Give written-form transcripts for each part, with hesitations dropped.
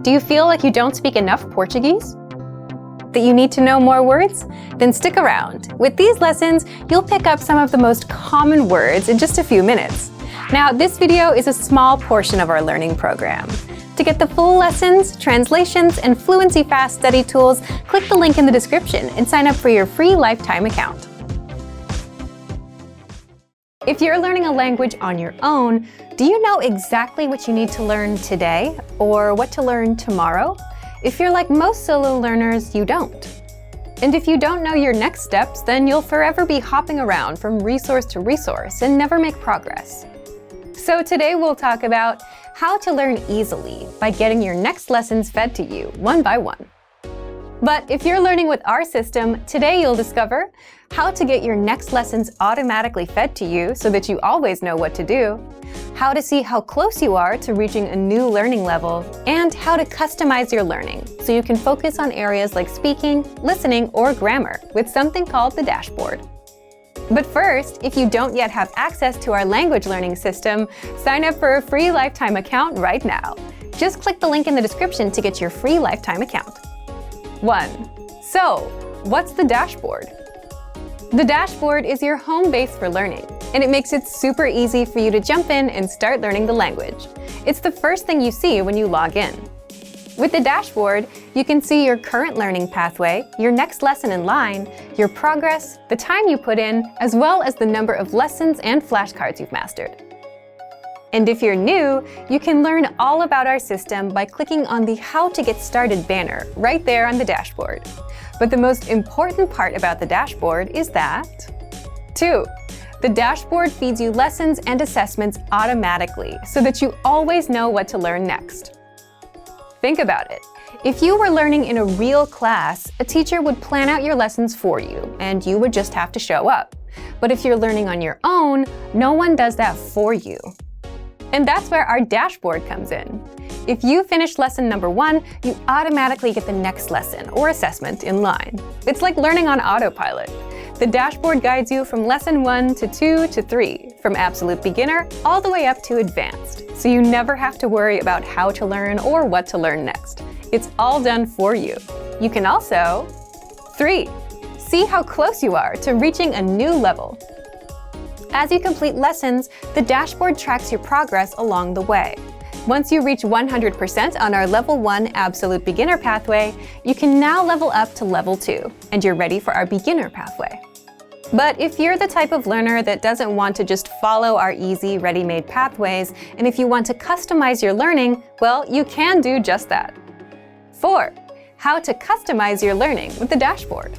Do you feel like you don't speak enough Portuguese? That you need to know more words? Then stick around. With these lessons, you'll pick up some of the most common words in just a few minutes. Now, this video is a small portion of our learning program. To get the full lessons, translations, and fluency fast study tools, click the link in the description and sign up for your free lifetime account. If you're learning a language on your own, do you know exactly what you need to learn today or what to learn tomorrow? If you're like most solo learners, you don't. And if you don't know your next steps, then you'll forever be hopping around from resource to resource and never make progress. So today we'll talk about how to learn easily by getting your next lessons fed to you one by one. But if you're learning with our system, today you'll discover how to get your next lessons automatically fed to you so that you always know what to do, how to see how close you are to reaching a new learning level, and how to customize your learning so you can focus on areas like speaking, listening, or grammar with something called the dashboard. But first, if you don't yet have access to our language learning system, sign up for a free lifetime account right now. Just click the link in the description to get your free lifetime account. 1. So, what's the dashboard? The dashboard is your home base for learning, and it makes it super easy for you to jump in and start learning the language. It's the first thing you see when you log in. With the dashboard, you can see your current learning pathway, your next lesson in line, your progress, the time you put in, as well as the number of lessons and flashcards you've mastered. And if you're new, you can learn all about our system by clicking on the How to Get Started banner right there on the dashboard. But the most important part about the dashboard is that 2. The dashboard feeds you lessons and assessments automatically so that you always know what to learn next. Think about it. If you were learning in a real class, a teacher would plan out your lessons for you, and you would just have to show up. But if you're learning on your own, no one does that for you. And that's where our dashboard comes in. If you finish lesson number 1, you automatically get the next lesson or assessment in line. It's like learning on Autopilot. The dashboard guides you from lesson 1 to 2 to 3, from absolute beginner all the way up to advanced, so you never have to worry about how to learn or what to learn next. It's all done for you. You can also 3. See how close you are to reaching a new level. As you complete lessons, the dashboard tracks your progress along the way. Once you reach 100% on our Level 1 Absolute Beginner pathway, you can now level up to Level 2, and you're ready for our Beginner pathway. But if you're the type of learner that doesn't want to just follow our easy, ready-made pathways, and if you want to customize your learning, well, you can do just that. 4. How to customize your learning with the dashboard.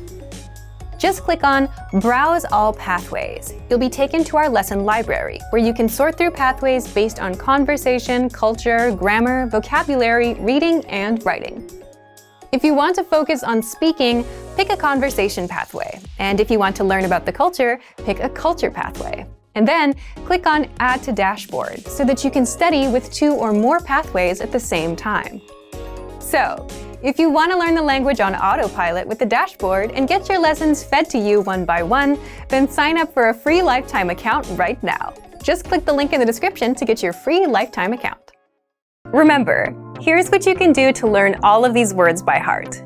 Just click on Browse All Pathways. You'll be taken to our lesson library, where you can sort through pathways based on conversation, culture, grammar, vocabulary, reading, and writing. If you want to focus on speaking, pick a conversation pathway. And if you want to learn about the culture, pick a culture pathway. And then click on Add to Dashboard so that you can study with 2 or more pathways at the same time. So, if you want to learn the language on Autopilot with the dashboard and get your lessons fed to you one by one, then sign up for a free lifetime account right now. Just click the link in the description to get your free lifetime account. Remember, here's what you can do to learn all of these words by heart.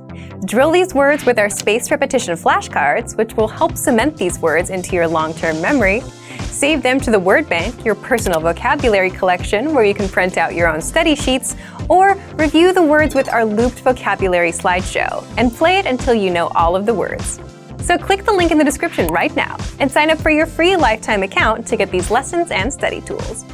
Drill these words with our spaced repetition flashcards, which will help cement these words into your long-term memory. Save them to the word bank, your personal vocabulary collection, where you can print out your own study sheets, or review the words with our looped vocabulary slideshow, and play it until you know all of the words. So click the link in the description right now and sign up for your free lifetime account to get these lessons and study tools.